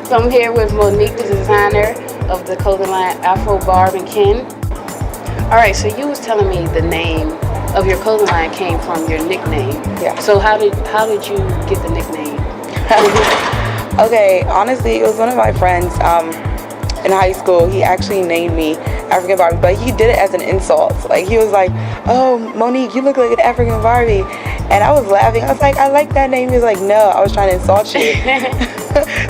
So I'm here with Monique, the designer of the clothing line Afro Barb Ken. All right, so you was telling me the name of your clothing line came from your nickname. Yeah. So how did you get the nickname? Okay, honestly, it was one of my friends in high school. He actually named me Afrikan Barbie, but he did it as an insult. Like, he was like, "Oh, Monique, you look like an Afrikan Barbie." And I was laughing. I was like, "I like that name." He was like, "No, I was trying to insult you."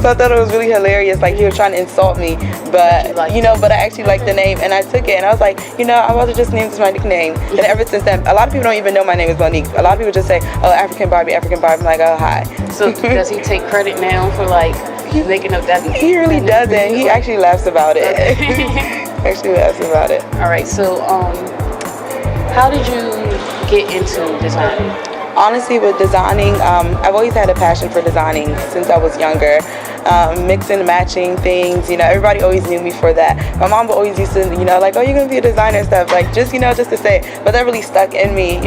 So I thought it was really hilarious. Like, he was trying to insult me, but but I actually liked the name, and I took it, and I was like, I'm about to just name this my nickname. And ever since then, a lot of people don't even know my name is Monique. A lot of people just say, "Oh, Afrikan Barbie, Afrikan Barbie." I'm like, "Oh, hi." So does he take credit now for like making up that? He really doesn't. He actually laughs about it. Actually laughs about it. All right. So how did you get into designing? Honestly, with designing, I've always had a passion for designing since I was younger. Mixing and matching things, everybody always knew me for that. My mom always used to, like, "Oh, you're gonna be a designer," and stuff, like, just to say it. But that really stuck in me,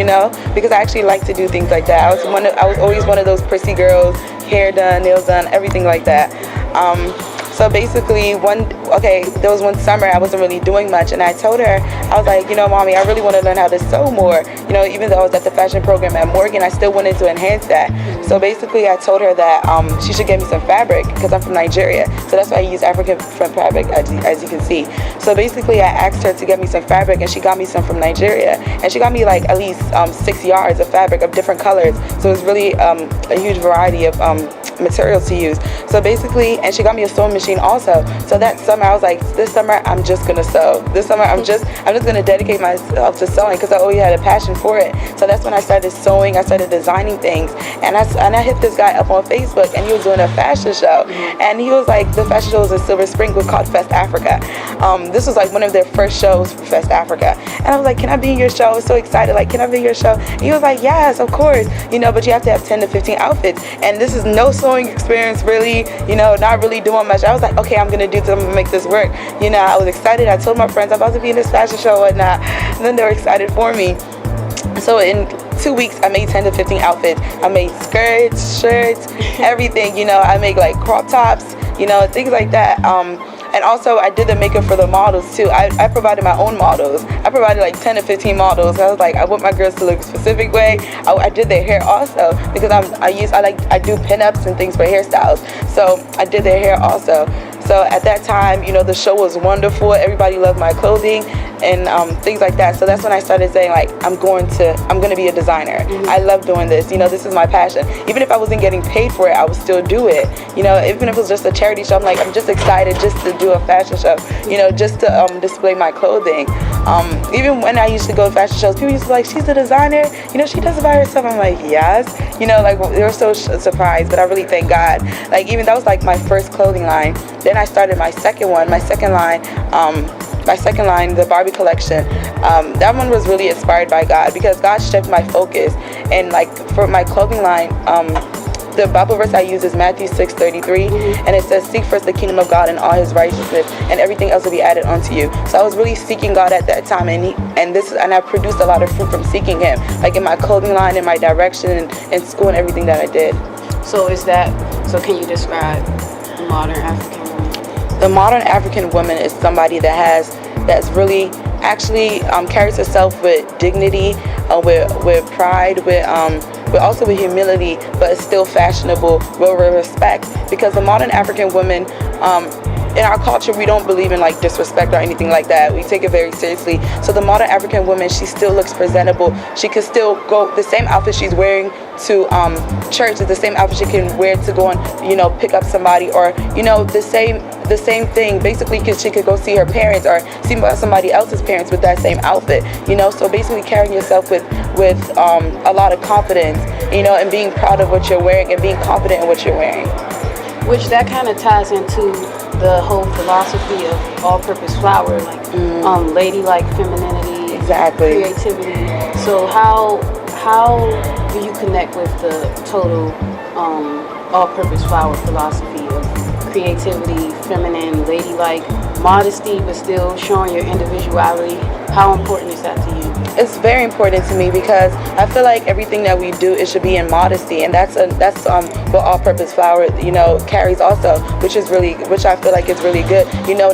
because I actually like to do things like that. I was always one of those prissy girls, hair done, nails done, everything like that. So basically, there was one summer I wasn't really doing much, and I told her, I was like, "Mommy, I really want to learn how to sew more." Even though I was at the fashion program at Morgan, I still wanted to enhance that. So basically, I told her that she should get me some fabric, because I'm from Nigeria. So that's why I use African fabric, as you can see. So basically, I asked her to get me some fabric, and she got me some from Nigeria. And she got me like at least 6 yards of fabric of different colors. So it was really a huge variety of materials to use. So basically, and she got me a sewing machine also. So that summer I was like, this summer I'm just gonna sew. This summer I'm just gonna dedicate myself to sewing, because I always had a passion for it. So that's when I started sewing. I started designing things, and I hit this guy up on Facebook, and he was doing a fashion show, and he was like, the fashion show was in Silver Spring, was called Fest Africa. This was like one of their first shows for Fest Africa, and I was like, "Can I be in your show?" I was so excited, like, "Can I be in your show?" And he was like, "Yes, of course, but you have to have 10 to 15 outfits, and this is no sewing experience, really, not really doing much." I was like, "Okay, I'm gonna do something to make this work." I was excited. I told my friends I'm about to be in this fashion show and whatnot, and then they were excited for me. So in 2 weeks, I made 10 to 15 outfits. I made skirts, shirts, everything. I make like crop tops, things like that. And also, I did the makeup for the models too. I provided my own models. I provided like 10 to 15 models. I was like, I want my girls to look a specific way. I did their hair also, because I do pinups and things for hairstyles. So I did their hair also. So at that time, the show was wonderful. Everybody loved my clothing and things like that. So that's when I started saying, like, I'm going to be a designer. I love doing this. This is my passion. Even if I wasn't getting paid for it, I would still do it. Even if it was just a charity show, I'm like, I'm just excited just to do a fashion show. Just to display my clothing. Even when I used to go to fashion shows, people used to be like, "She's a designer. She does it by herself." I'm like, "Yes." Like, they were so surprised, but I really thank God. Like, even that was like my first clothing line. Then I started my second line, the Barbie collection. That one was really inspired by God, because God shifted my focus. And like for my clothing line, the Bible verse I use is Matthew 6:33, and it says, "Seek first the kingdom of God and all His righteousness, and everything else will be added unto you." So I was really seeking God at that time, and I produced a lot of fruit from seeking Him, like in my clothing line, in my direction, in school, and everything that I did. So can you describe the modern African woman? The modern African woman is somebody that's really actually carries herself with dignity, with pride, but also with humility, but is still fashionable, with respect. Because the modern African woman, in our culture, we don't believe in like disrespect or anything like that. We take it very seriously. So the modern African woman, she still looks presentable. She could still go, the same outfit she's wearing to church is the same outfit she can wear to go and pick up somebody, or the same thing basically, because she could go see her parents or see somebody else's parents with that same outfit. So basically carrying yourself with a lot of confidence, and being proud of what you're wearing and being confident in what you're wearing. Which that kind of ties into the whole philosophy of all-purpose flower, like ladylike femininity, exactly, creativity. So how do you connect with the total all-purpose flower philosophy of creativity, feminine, ladylike, modesty, but still showing your individuality? How important is that to you? It's very important to me because I feel like everything that we do, it should be in modesty, and that's what all-purpose flour, carries also, which I feel like is really good.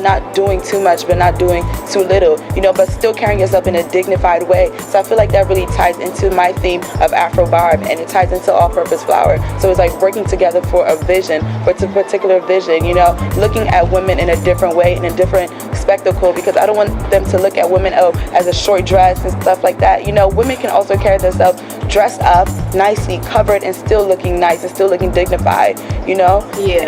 Not doing too much, but not doing too little. But still carrying yourself in a dignified way. So I feel like that really ties into my theme of Afro Barb, and it ties into all-purpose flour. So it's like working together for a vision, for a particular vision. Looking at women in a different way, in a different spectacle, because I don't want them to look at women as a short dress and stuff like that. Women can also carry themselves dressed up nicely, covered, and still looking nice and still looking dignified. Yeah.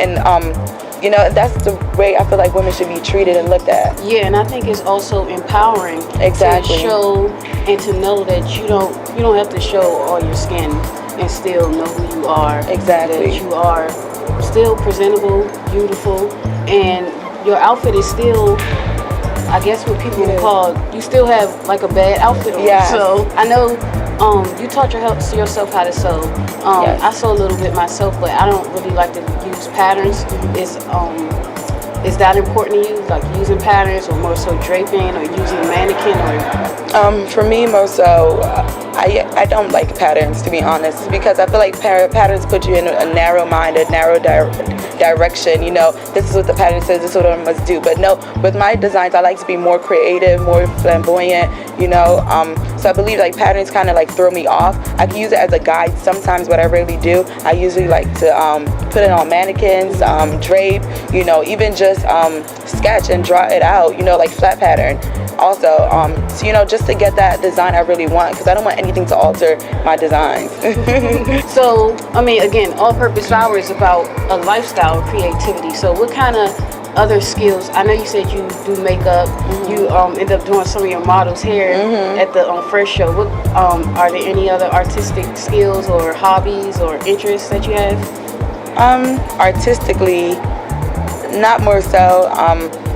And that's the way I feel like women should be treated and looked at. Yeah, and I think it's also empowering Exactly. to show and to know that you don't have to show all your skin and still know who you are. Exactly. That you are still presentable, beautiful, and your outfit is still, I guess what people would call, you still have like a bad outfit on. Yes. So I know you taught yourself how to sew. Yes. I sew a little bit myself, but I don't really like to use patterns. Is that important to you, like using patterns, or more so draping, or using mannequin, or? For me, more so, I don't like patterns, to be honest, because I feel like patterns put you in a narrow mind, a narrow direction. This is what the pattern says, this is what I must do. But no, with my designs, I like to be more creative, more flamboyant. So I believe like patterns kind of like throw me off. I can use it as a guide sometimes, but I rarely do. I usually like to put it on mannequins, drape, even just sketch and draw it out, like flat pattern. Also, so, just to get that design I really want, because I don't want anything to alter my designs. So, again, all-purpose flour is about a lifestyle of creativity. So what kind of other skills? I know you said you do makeup. Mm-hmm. You end up doing some of your models' hair at the first show. What are there any other artistic skills or hobbies or interests that you have? Artistically, not more so.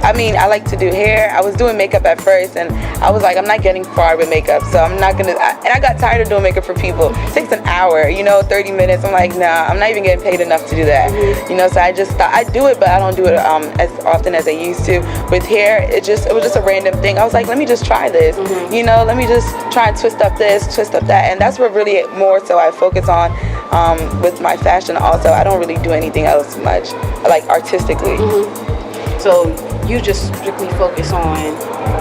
I like to do hair. I was doing makeup at first, and I was like, I'm not getting far with makeup, so I'm not gonna. And I got tired of doing makeup for people. It takes an hour, 30 minutes. I'm like, nah, I'm not even getting paid enough to do that. So I just thought I do it, but I don't do it as often as I used to. With hair, it was just a random thing. I was like, let me just try this. Let me just try and twist up this, twist up that, and that's what really more so I focus on with my fashion. Also, I don't really do anything else much, like artistically. So you just strictly focus on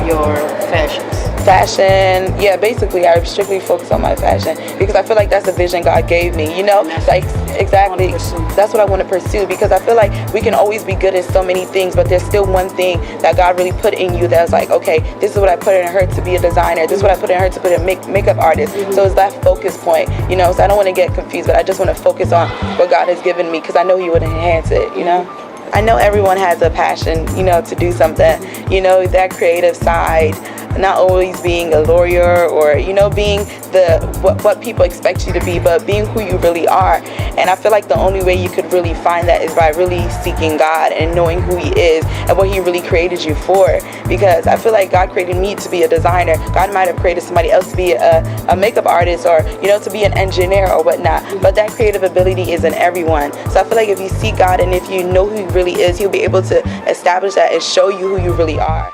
your fashions? Fashion, yeah, basically I strictly focus on my fashion because I feel like that's the vision God gave me, like exactly, that's what I want to pursue, because I feel like we can always be good at so many things, but there's still one thing that God really put in you that's like, okay, this is what I put in her to be a designer, this is what I put in her to be a makeup artist. So it's that focus point, so I don't want to get confused, but I just want to focus on what God has given me, because I know He would enhance it, I know everyone has a passion, to do something, that creative side, not always being a lawyer or, being what people expect you to be, but being who you really are. And I feel like the only way you could really find that is by really seeking God and knowing who He is and what He really created you for. Because I feel like God created me to be a designer. God might have created somebody else to be a makeup artist or, to be an engineer or whatnot. But that creative ability is in everyone. So I feel like if you seek God and if you know who He really is, He'll be able to establish that and show you who you really are.